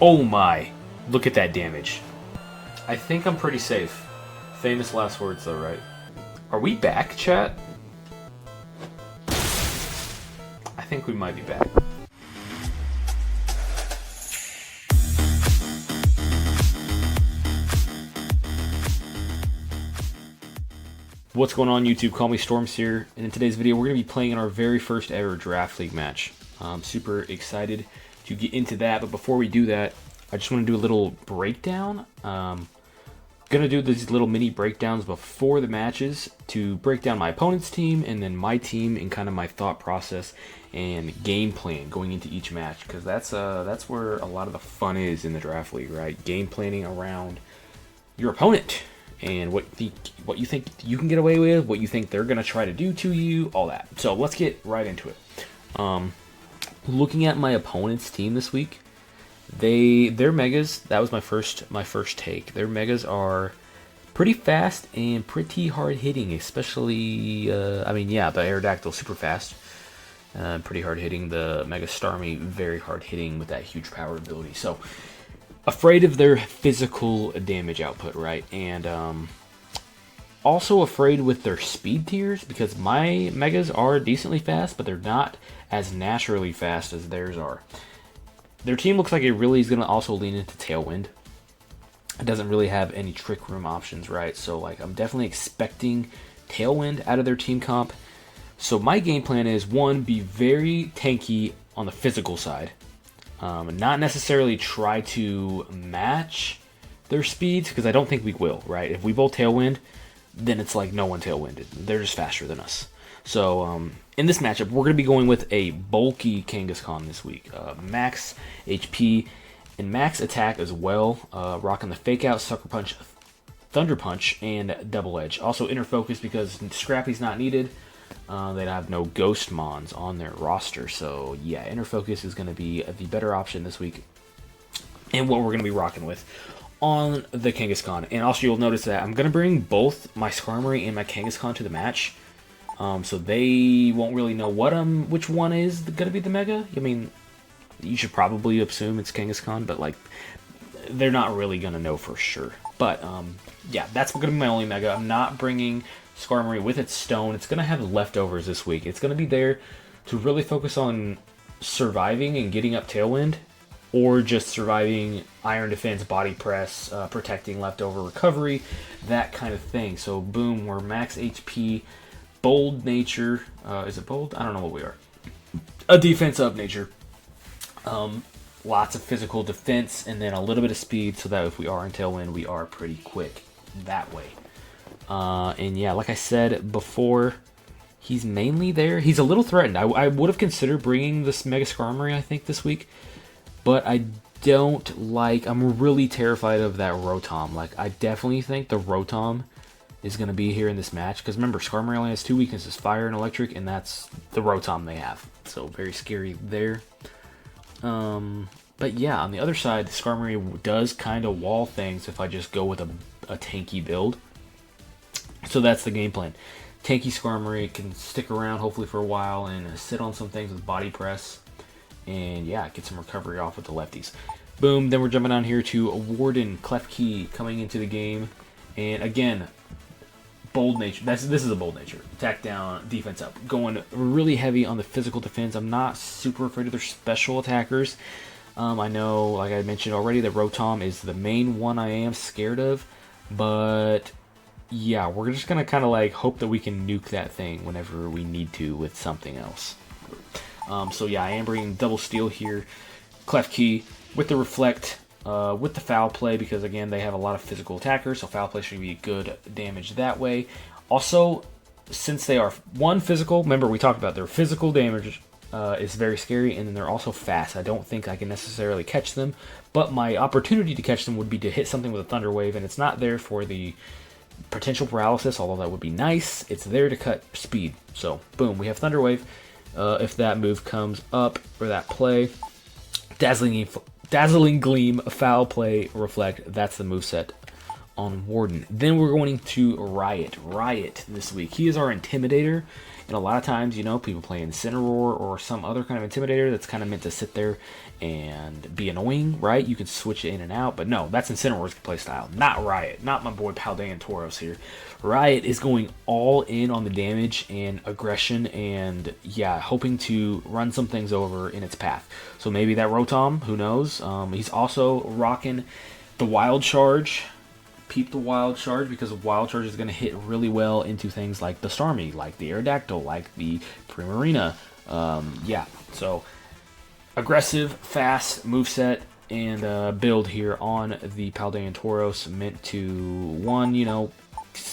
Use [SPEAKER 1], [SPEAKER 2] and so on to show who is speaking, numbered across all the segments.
[SPEAKER 1] Oh my. Look at that damage. I think I'm pretty safe. Famous last words though, right? Are we back, chat? I think we might be back. What's going on, YouTube? Call me Storms here, and in today's video we're going to be playing in our very first ever Draft League match. I'm super excited to get into that, but before we do that, I just want to do a little breakdown. Gonna do these little mini breakdowns before the matches to break down my opponent's team and then my team and kind of my thought process and game plan going into each match, because that's where a lot of the fun is in the Draft League, right? Game planning around your opponent and what you think you can get away with, what you think they're gonna try to do to you, all that. So let's get right into it. Looking at my opponent's team this week, their megas, that was my first take. Their megas are pretty fast and pretty hard hitting, especially the Aerodactyl super fast, pretty hard hitting. The Mega Starmie very hard hitting with that huge power ability. So afraid of their physical damage output, right? And also afraid with their speed tiers, because my megas are decently fast, but they're not as naturally fast as theirs are. Their team looks like it really is going to also lean into Tailwind. It doesn't really have any Trick Room options, right? So like I'm definitely expecting Tailwind out of their team comp. So my game plan is, one, be very tanky on the physical side. Not necessarily try to match their speeds, because I don't think we will, right? If we both Tailwind, then it's like no one Tailwinded. They're just faster than us. So in this matchup, we're going to be going with a bulky Kangaskhan this week. Max HP and max attack as well. Rocking the Fake Out, Sucker Punch, Thunder Punch, and Double Edge. Also Inner Focus, because Scrappy's not needed. They have no Ghost Mons on their roster. So yeah, Inner Focus is going to be the better option this week, and what we're going to be rocking with on the Kangaskhan. And also you'll notice that I'm going to bring both my Starmie and my Kangaskhan to the match. So they won't really know which one is going to be the Mega. I mean, you should probably assume it's Kangaskhan, but like they're not really going to know for sure. But yeah, that's going to be my only Mega. I'm not bringing Starmie with its Stone. It's going to have leftovers this week. It's going to be there to really focus on surviving and getting up Tailwind, or just surviving Iron Defense, Body Press, protecting leftover recovery, that kind of thing. So boom, we're max HP. Bold nature, is it bold? I don't know what we are. A defense of nature. Lots of physical defense, and then a little bit of speed, so that if we are in Tailwind, we are pretty quick that way. And yeah, like I said before, he's mainly there. He's a little threatened. I would have considered bringing this Mega Starmie, I think, this week, but I don't like. I'm really terrified of that Rotom. Like, I definitely think the Rotom is going to be here in this match, because remember, Starmie only has two weaknesses, fire and electric, and that's the Rotom they have. So very scary there. But yeah, on the other side, Starmie does kind of wall things if I just go with a tanky build. So that's the game plan. Tanky Starmie can stick around hopefully for a while and sit on some things with Body Press, and yeah, get some recovery off with the lefties. Boom, then we're jumping down here to Warden, Klefki coming into the game, and again, bold nature. This is a bold nature. Attack down, defense up. Going really heavy on the physical defense. I'm not super afraid of their special attackers. I know, like I mentioned already, that Rotom is the main one I am scared of. But yeah, we're just going to kind of like hope that we can nuke that thing whenever we need to with something else. So yeah, I am bringing Double Steel here. Klefki with the Reflect. With the Foul Play, because again they have a lot of physical attackers, so Foul Play should be good damage that way. Also, since they are one physical, remember we talked about their physical damage is very scary, and then they're also fast. I don't think I can necessarily catch them, but my opportunity to catch them would be to hit something with a Thunder Wave, and it's not there for the potential paralysis, although that would be nice. It's there to cut speed. So boom, we have Thunder Wave. If that move comes up, or that play, Dazzling Gleam, Foul Play, Reflect. That's the moveset on Warden. Then we're going to Riot this week. He is our Intimidator, And a lot of times, you know, people play Incineroar or some other kind of Intimidator that's kind of meant to sit there and be annoying, right? You can switch it in and out, but no, that's Incineroar's playstyle, not Riot, not my boy Paldean Tauros here. Riot is going all in on the damage and aggression and, yeah, hoping to run some things over in its path. So maybe that Rotom, who knows? He's also rocking the Wild Charge. Peep the Wild Charge, because Wild Charge is going to hit really well into things like the Starmie, like the Aerodactyl, like the Primarina. Yeah, so aggressive, fast moveset and build here on the Paldean Tauros, meant to, one, you know,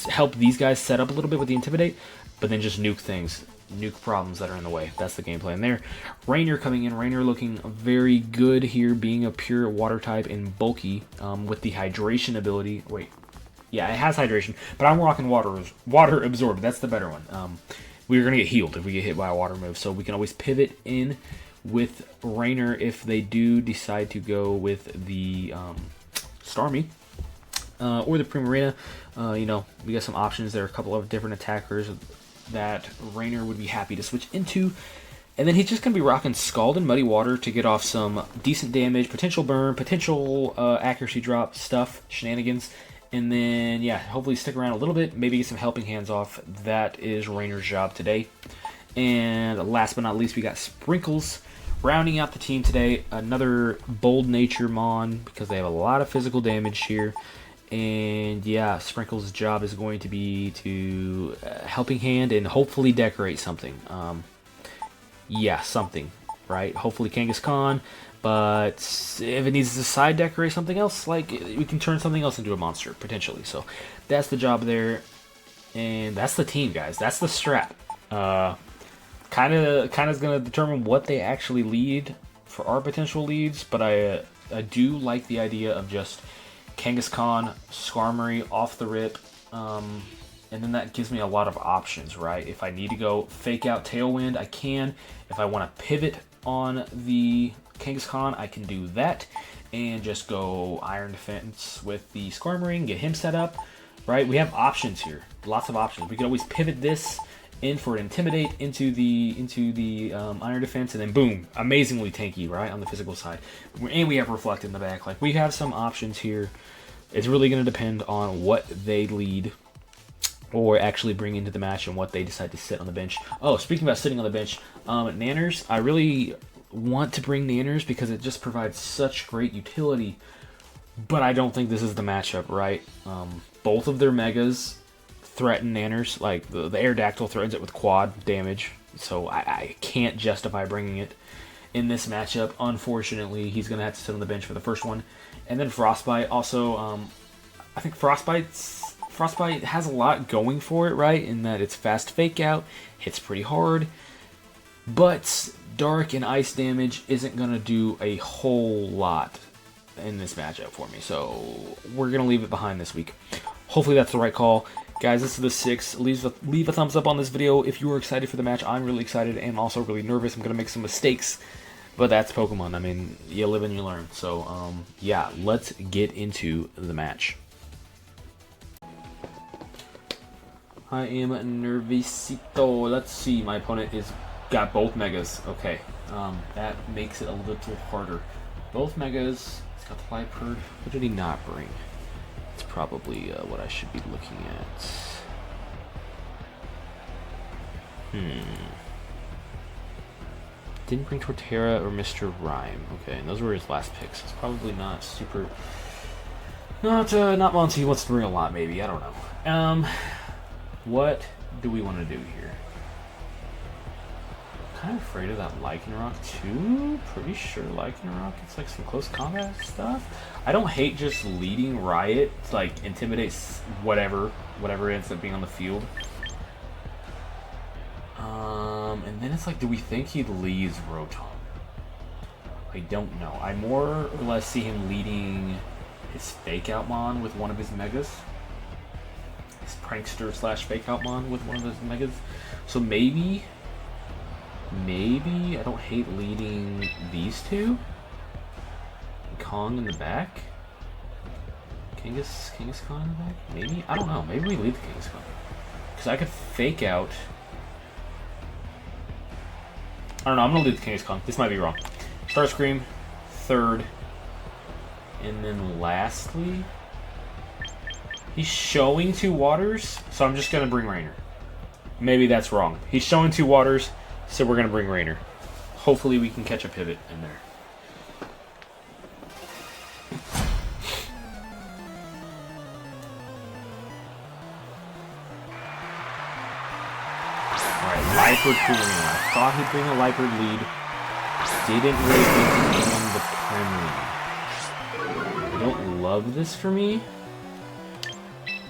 [SPEAKER 1] help these guys set up a little bit with the Intimidate, but then just nuke things, nuke problems that are in the way. That's the game plan there. Rainier coming in. Rainier looking very good here, being a pure water type and bulky with the hydration ability. Wait, yeah, it has hydration, but I'm rocking water absorb. That's the better one. We're going to get healed if we get hit by a water move, so we can always pivot in with Rainier if they do decide to go with the Starmie or the Primarina. You know, we got some options. There are a couple of different attackers that Rainier would be happy to switch into. And then he's just going to be rocking Scald and Muddy Water to get off some decent damage, potential burn, potential accuracy drop stuff, shenanigans. And then, yeah, hopefully stick around a little bit, maybe get some helping hands off. That is Rainier's job today. And last but not least, we got Sprinkles rounding out the team today. Another Bold Nature Mon, because they have a lot of physical damage here. And yeah, Sprinkles' job is going to be to helping hand and hopefully decorate something. Yeah, something, right? Hopefully Kangaskhan, but if it needs to side decorate something else, like, we can turn something else into a monster, potentially. So that's the job there, and that's the team, guys. That's the strat. Kind of is going to determine what they actually lead for our potential leads, but I do like the idea of just Kangaskhan, Skarmory off the rip, and then that gives me a lot of options, right? If I need to go fake out Tailwind, I can. If I want to pivot on the Kangaskhan, I can do that, and just go Iron Defense with the Skarmory and get him set up, right? We have options here, lots of options. We can always pivot this in for an Intimidate into the Iron Defense, and then boom, amazingly tanky, right, on the physical side. And we have Reflect in the back. Like, we have some options here. It's really going to depend on what they lead or actually bring into the match and what they decide to sit on the bench. Oh, speaking about sitting on the bench, Nanners, I really want to bring Nanners because it just provides such great utility, but I don't think this is the matchup, right? Both of their Megas threaten Nanners. Like, the Aerodactyl threatens it with quad damage, so I can't justify bringing it in this matchup. Unfortunately, he's going to have to sit on the bench for the first one. And then Frostbite also, I think Frostbite has a lot going for it, right? In that it's fast fake out, hits pretty hard, but dark and ice damage isn't going to do a whole lot in this matchup for me. So we're going to leave it behind this week. Hopefully that's the right call. Guys, this is the 6th. Leave a thumbs up on this video if you are excited for the match. I'm really excited and also really nervous. I'm going to make some mistakes, but that's Pokemon. I mean, you live and you learn. So, yeah, let's get into the match. I am nervosito. Let's see. My opponent is got both Megas. Okay, that makes it a little harder. Both Megas. He's got the Liepard. What did he not bring? It's probably what I should be looking at. Didn't bring Torterra or Mr. Rhyme. Okay, and those were his last picks. It's probably not super. Not one he wants to bring a lot. Maybe, I don't know. What do we want to do here? Kind of afraid of that Lycanroc too. Pretty sure Lycanroc, it's like some close combat stuff. I don't hate just leading Riot to like intimidate whatever ends up being on the field. And then it's like, do we think he leads Rotom? I don't know. I more or less see him leading his Fake Out Mon with one of his Megas. His Prankster / Fake Out Mon with one of his Megas. So maybe I don't hate leading these two. Kong in the back. Kangaskhan in the back? Maybe? I don't know. Maybe we lead the Kangaskhan. Because I could fake out I don't know. I'm gonna leave the Kangaskhan. This might be wrong. Starscream, third, and then lastly, he's showing 2 waters, so I'm just gonna bring Rainer. Maybe that's wrong. He's showing 2 waters, so we're gonna bring Rainer. Hopefully, we can catch a pivot in there. Liepard Purina. I thought he'd bring a Liepard lead. Didn't really think he'd bring the Prem lead. I don't love this for me,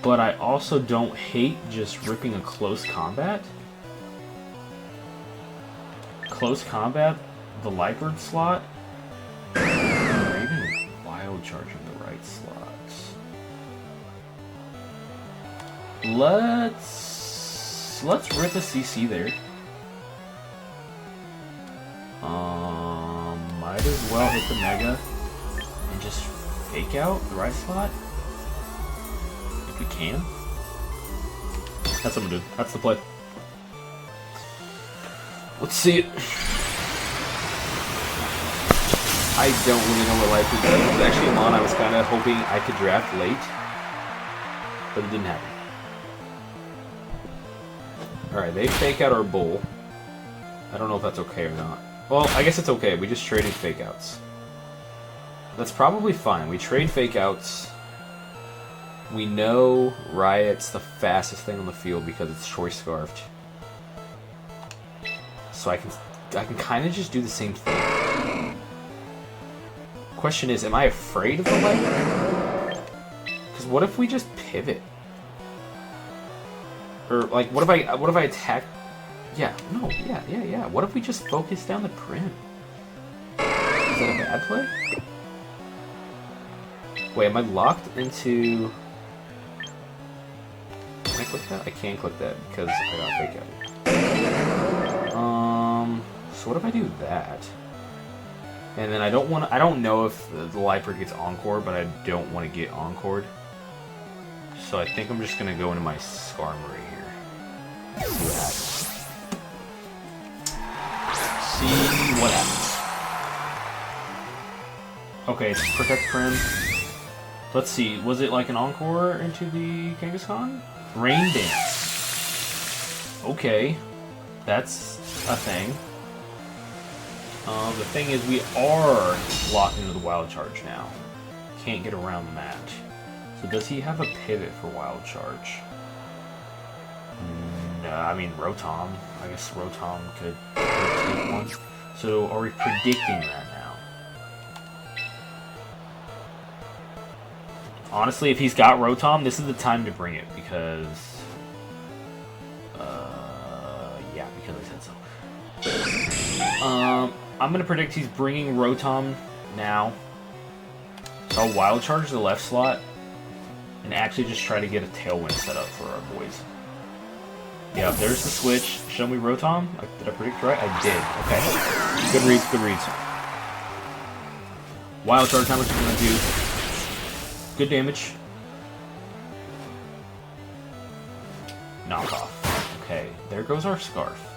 [SPEAKER 1] but I also don't hate just ripping a close combat. Close combat, the Liepard slot, or even Wild Charge in the right slots. Let's rip a CC there. Might as well hit the Mega and just fake out the right slot if we can. That's what I'm gonna do. That's the play. Let's see it. I don't really know what life is. It was actually a mon I was kind of hoping I could draft late, but it didn't happen. Alright, they fake out our bull. I don't know if that's okay or not. Well, I guess it's okay. We just traded fake outs. That's probably fine. We trade fake outs. We know Riot's the fastest thing on the field because it's Choice Scarfed. So I can kind of just do the same thing. Question is, am I afraid of the light? Because what if we just pivot? Or like, what if I attack? Yeah, no, yeah. What if we just focus down the Prim? Is that a bad play? Wait, am I locked into? Can I click that? I can't click that because I got fake out. So what if I do that? And then I don't know if the Liepard gets Encored, but I don't want to get Encored. So I think I'm just gonna go into my Starmie here. See what happens. See what happens. Okay, it's Protect Prim. Let's see, was it like an Encore into the Kangaskhan? Rain Dance. Okay, that's a thing. The thing is, we are locked into the Wild Charge now. Can't get around that. So does he have a pivot for Wild Charge? No, I mean Rotom. I guess Rotom could take one. So are we predicting that now? Honestly, if he's got Rotom, this is the time to bring it because... yeah, because I said so. I'm going to predict he's bringing Rotom now. So I'll Wild Charge the left slot and actually just try to get a Tailwind set up for our boys. Yeah, there's the switch. Show me Rotom. Did I predict right? I did. Okay. Good reads, good reads. Wild Charge, how much is it going to do? Good damage. Knockoff. Okay, there goes our Scarf.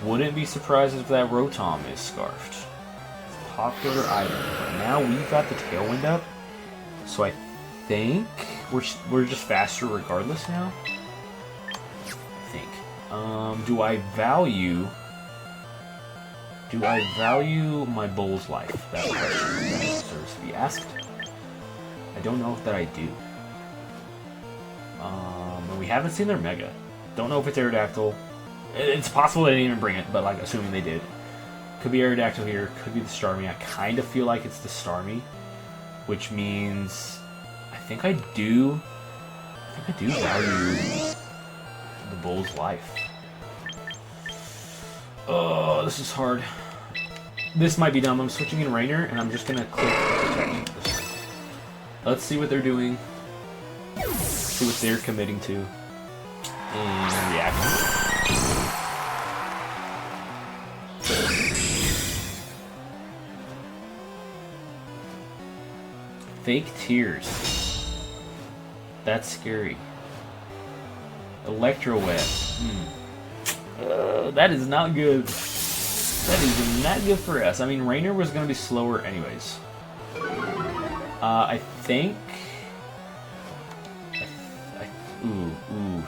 [SPEAKER 1] Wouldn't be surprised if that Rotom is Scarfed. Popular item. But now we've got the Tailwind up, so I think we're just faster regardless now. I think. Do I value my bull's life? That's a question that deserves to be asked. I don't know if that I do. And we haven't seen their Mega. Don't know if it's Aerodactyl. It's possible they didn't even bring it, but like assuming they did. Could be Aerodactyl here, could be the Starmie. I kind of feel like it's the Starmie, which means I think I do value the bull's life. Oh, this is hard. This might be dumb. I'm switching in Rainer, and I'm just gonna click Protect this time. Let's see what they're doing. See what they're committing to. And react. Fake Tears. That's scary. Electro Web. That is not good. That is not good for us. I mean, Rainer was going to be slower anyways. I think... Ooh.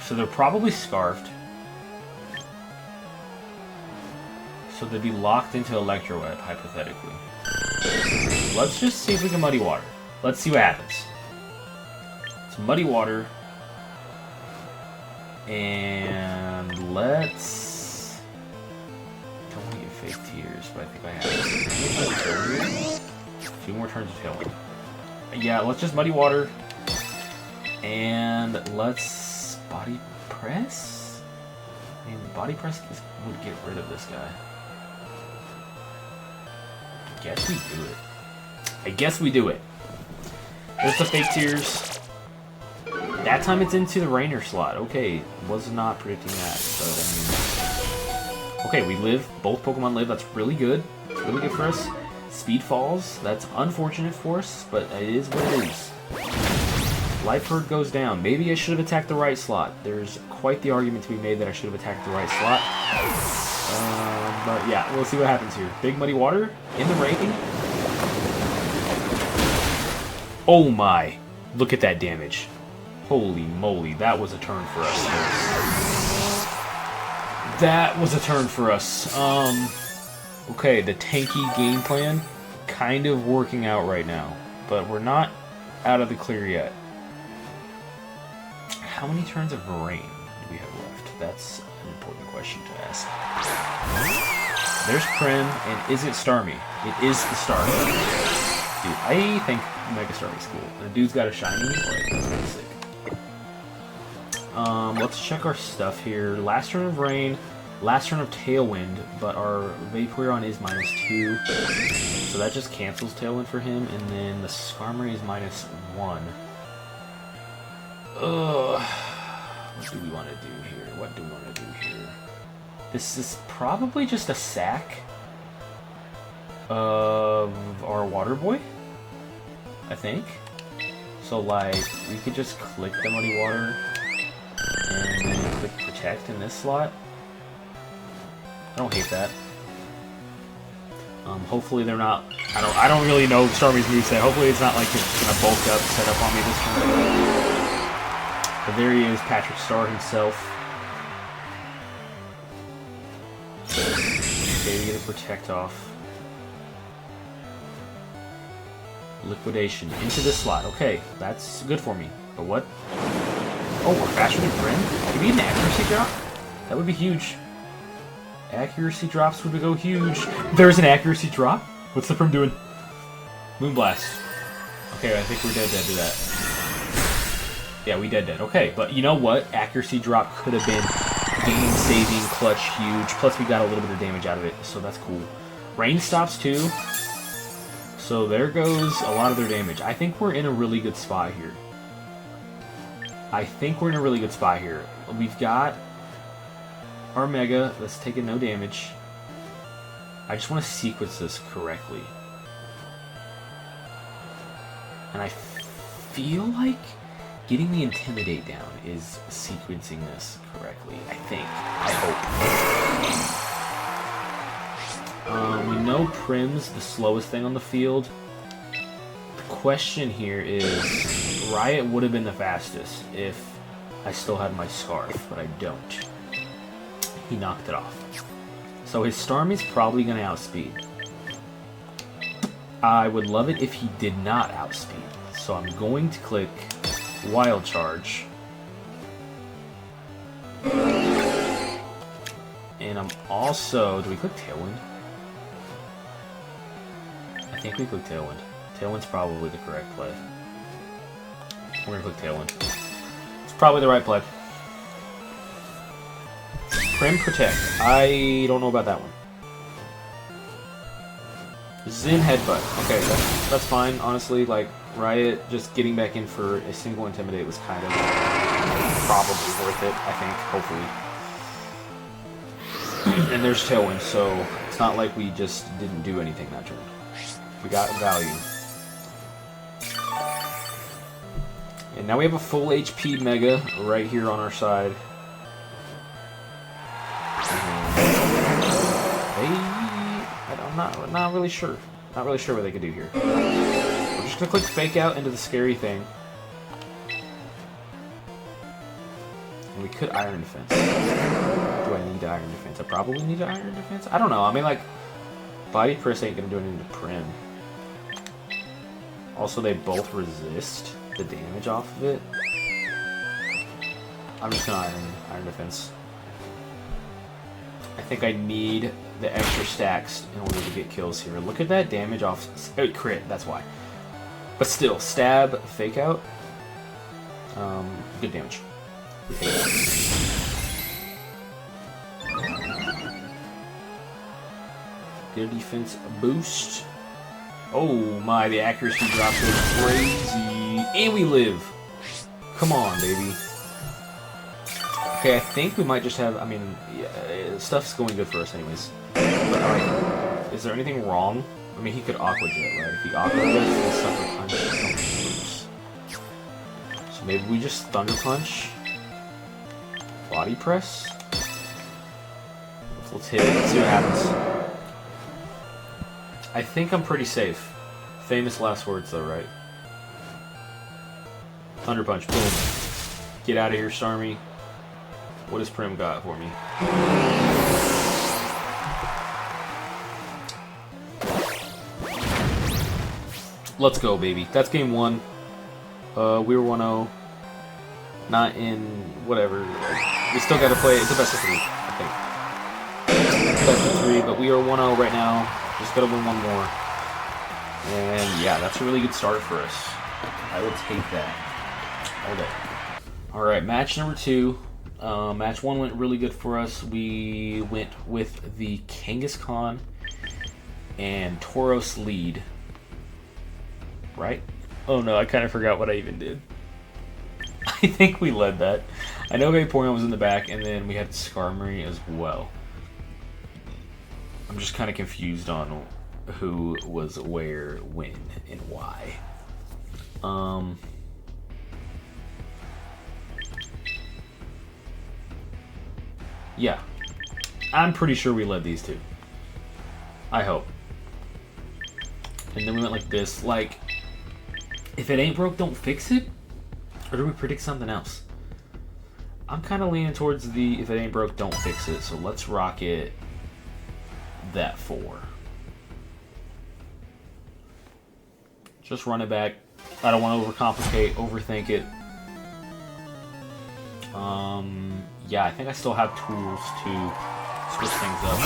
[SPEAKER 1] So they're probably scarfed. So they'd be locked into Electro Web, hypothetically. Let's just see if we can Muddy Water. Let's see what happens. It's Muddy Water. And let's... I don't want to get fake tears, but I think I have. 2 more turns of Tailwind. Yeah, let's just Muddy Water. And let's Body Press? I mean, Body Press would get rid of this guy. I guess we do it. There's the fake tears. That time it's into the Rainer slot. Okay, was not predicting that, but I mean... Okay, we live. Both Pokemon live. That's really good. It's really good for us. Speed falls. That's unfortunate for us, but it is what it is. Life Herd goes down. Maybe I should have attacked the right slot. There's quite the argument to be made that I should have attacked the right slot. But yeah, we'll see what happens here. Big Muddy Water in the rain. Oh my. Look at that damage. Holy moly, that was a turn for us. That was a turn for us. Okay, the tanky game plan kind of working out right now, but we're not out of the clear yet. How many turns of rain do we have left? That's an important question to ask. There's Prim, and is it Starmie? It is the Starmie. Dude, I think Mega Starmie's cool. The dude's got a shiny, like, that's pretty sick. Let's check our stuff here. Last turn of rain, last turn of Tailwind, but our Vaporeon is -2. So that just cancels Tailwind for him, and then the Skarmory is -1. Ugh. What do we want to do here? This is probably just a sack of our Water Boy, I think. So, like, we could just click the Muddy Water and then click Protect in this slot. I don't hate that. Hopefully they're not... I don't really know Starmie's moveset. Hopefully it's not like it's gonna bulk up, set up on me this turn. But there he is, Patrick Star himself. Okay, we get a Protect off. Liquidation into this slot. Okay, that's good for me. But what? Oh, we're faster than Prim? Can we get an accuracy drop? That would be huge. Accuracy drops would go huge. There's an accuracy drop? What's the Prim doing? Moonblast. Okay, I think we're dead to that. Yeah, we dead. Okay, but you know what? Accuracy drop could have been game-saving, clutch, huge. Plus, we got a little bit of damage out of it, so that's cool. Rain stops too. So there goes a lot of their damage. I think we're in a really good spot here. We've got our Mega that's taking no damage. I just want to sequence this correctly. And I feel like getting the Intimidate down is sequencing this correctly. I think. I hope. We know Prim's the slowest thing on the field. The question here is, Riot would have been the fastest if I still had my Scarf, but I don't. He knocked it off. So his Starmie's probably going to outspeed. I would love it if he did not outspeed. So I'm going to click Wild Charge. And I'm also... Do we click Tailwind? I think we click Tailwind. Tailwind's probably the correct play. We're going to click Tailwind. It's probably the right play. Prim Protect. I don't know about that one. Zin Headbutt. Okay, that's fine. Honestly, like, Riot just getting back in for a single Intimidate was kind of probably worth it, I think, hopefully. And there's Tailwind, so it's not like we just didn't do anything that turn. We got value. And now we have a full HP Mega right here on our side. not really sure. Not really sure what they could do here. We're just gonna click Fake Out into the scary thing. And we could Iron Defense. Do I need Iron Defense? I probably need Iron Defense. I don't know. I mean, like, Body Press ain't gonna do anything to Prim. Also, they both resist the damage off of it. I'm just gonna Iron Defense. I think I need the extra stacks in order to get kills here. Look at that damage off. Oh, crit, that's why. But still, stab, Fake Out. Good damage. Get a defense boost. Oh my, the accuracy drops is crazy. And we live. Come on, baby. Okay, I think we might just have, I mean, yeah, stuff's going good for us anyways. But, alright, is there anything wrong? I mean, he could Aqua Jet, right? If he Aqua Jet, he'll suffer Punch. So maybe we just Thunder Punch. Body Press. Let's hit it, let's see what happens. I think I'm pretty safe. Famous last words though, right? Thunder Punch, boom. Get out of here, Starmie. What has Prim got for me? Let's go, baby. That's game one. We were 1-0. Not in whatever. We still got to play. It's a best of 3, I think. Best of 3, but we are 1-0 right now. Just got to win one more. And yeah, that's a really good start for us. I will take that all day. Alright, match number 2. Match 1 went really good for us. We went with the Kangaskhan and Tauros lead. Right? Oh no, I kind of forgot what I even did. I think we led that. I know Vaporeon was in the back, and then we had Starmie as well. I'm just kind of confused on who was where, when, and why. Yeah. I'm pretty sure we led these two. I hope. And then we went like this. Like, if it ain't broke, don't fix it? Or do we predict something else? I'm kind of leaning towards the if it ain't broke, don't fix it. So let's rock it that 4. Just run it back. I don't want to overcomplicate, overthink it. Yeah, I think I still have tools to switch things up. He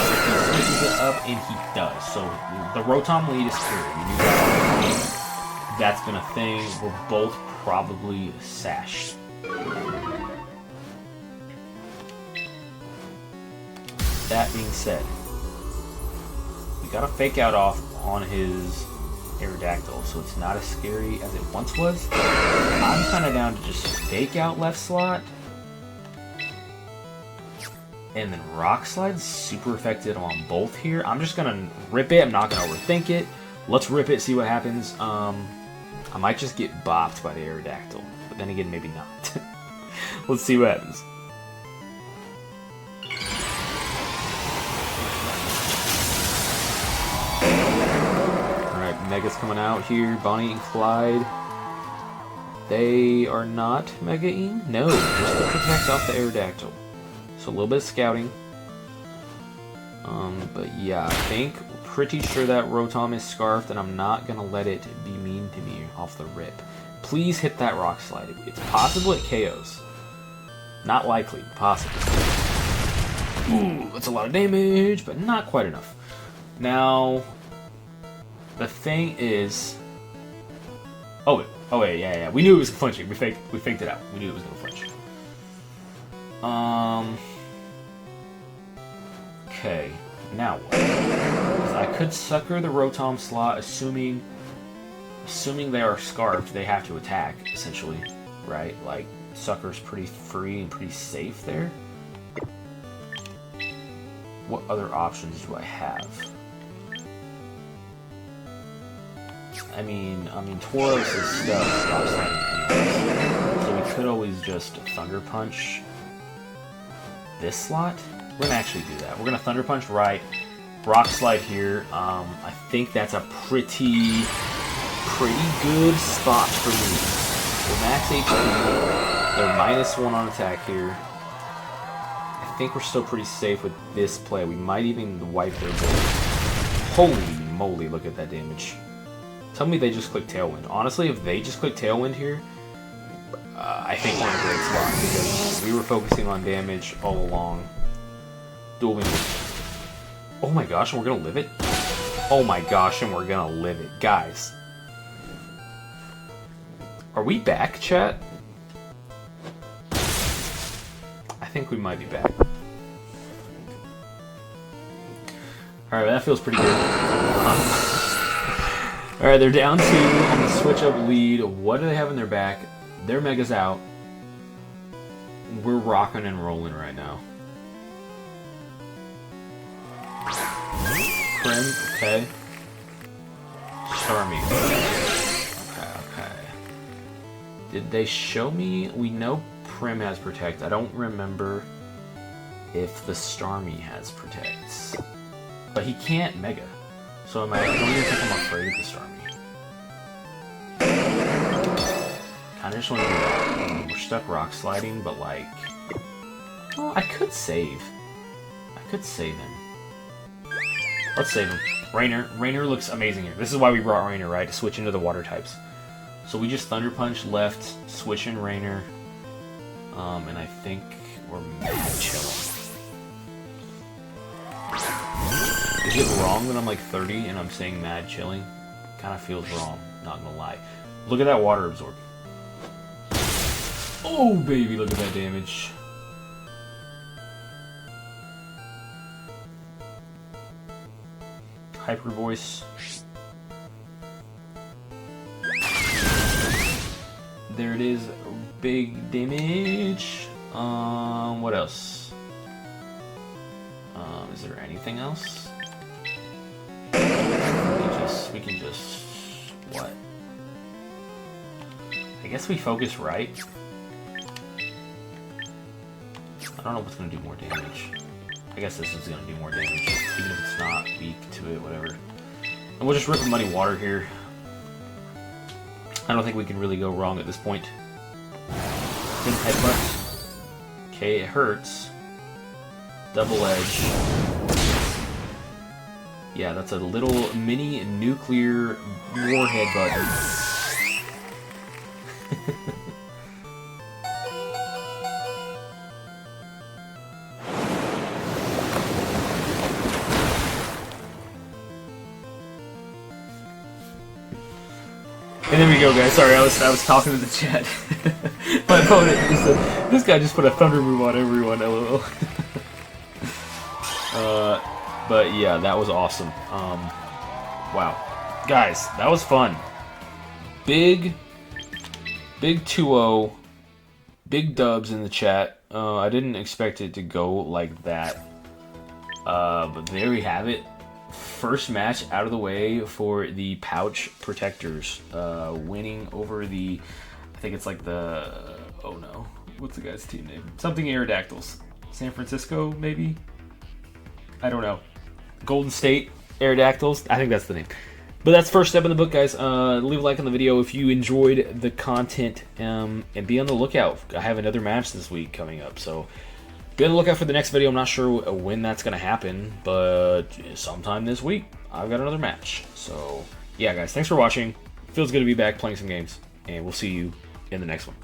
[SPEAKER 1] switches it up, and he does. So the Rotom lead is clear. We knew that. That's been a thing. We're both probably sashed. That being said, we got a Fake Out off on his Aerodactyl, so it's not as scary as it once was. I'm kind of down to just Fake Out left slot. And then Rock Slide, super effective on both here. I'm just going to rip it. I'm not going to overthink it. Let's rip it, see what happens. I might just get bopped by the Aerodactyl. But then again, maybe not. Let's see what happens. Alright, Mega's coming out here. Bonnie and Clyde. They are not Mega-ing? No, just the protect off the Aerodactyl. So a little bit of scouting. But yeah, I think pretty sure that Rotom is scarfed, and I'm not gonna let it be mean to me off the rip. Please hit that Rock Slide. It's possible it KOs. Not likely, possible. Ooh, that's a lot of damage, but not quite enough. Now, the thing is, oh wait, yeah. We knew it was flinching. We faked it out. We knew it was gonna flinch. Okay, now what? 'Cause I could sucker the Rotom slot, assuming they are scarfed, they have to attack, essentially, right? Like, sucker's pretty free and pretty safe there. What other options do I have? I mean, Tauros is stuff stops sliding anyways. So we could always just Thunder Punch this slot. We're gonna actually do that. We're gonna Thunder Punch right, Rock Slide here. I think that's a pretty good spot for me. They're max HP. They're -1 on attack here. I think we're still pretty safe with this play. We might even wipe their board. Holy moly, look at that damage. Tell me they just click Tailwind. Honestly, if they just click Tailwind here, I think we're in a great spot because we were focusing on damage all along. Dual Wind. Oh my gosh, and we're gonna live it? Oh my gosh, and we're gonna live it. Guys. Are we back, chat? I think we might be back. Alright, that feels pretty good. Alright, they're down 2 on the switch up lead. What do they have in their back? Their Mega's out. We're rocking and rolling right now. Prim, okay. Starmie. Okay. Did they show me? We know Prim has Protect. I don't remember if the Starmie has Protect. But he can't Mega. So I don't even think I'm afraid of the Starmie. Kinda just want to do that. We're stuck Rock Sliding, but like... Well, I could save. I could save him. Let's save him. Rainer. Rainer looks amazing here. This is why we brought Rainer, right? To switch into the water types. So we just Thunder Punch left, switch in Rainer. And I think we're mad chilling. Is it wrong that I'm like 30 and I'm saying mad chilling? Kind of feels wrong, not gonna lie. Look at that water absorb. Oh baby, look at that damage. Hyper Voice. There it is. Big damage. What else? Is there anything else? We can just what? I guess we focus right. I don't know what's gonna do more damage. I guess this is gonna do more damage, even if it's not weak to it, whatever. And we'll just rip Muddy Water here. I don't think we can really go wrong at this point. Good headbutt. Okay, it hurts. Double Edge. Yeah, that's a little mini nuclear warhead button. And there we go, guys. Sorry, I was talking to the chat. My opponent just said, "This guy just put a thunder move on everyone." LOL. But yeah, that was awesome. Wow, guys, that was fun. Big 2-0, big dubs in the chat. I didn't expect it to go like that. But there we have it. First match out of the way for the Pouch Protectors, winning over the, I think it's like the, oh no, what's the guy's team name? Something Aerodactyls. San Francisco, maybe? I don't know. Golden State Aerodactyls, I think that's the name. But that's first step in the book, guys. Leave a like on the video if you enjoyed the content, and be on the lookout. I have another match this week coming up, so be on the lookout for the next video. I'm not sure when that's going to happen, but sometime this week, I've got another match. So, yeah, guys, thanks for watching. Feels good to be back playing some games, and we'll see you in the next one.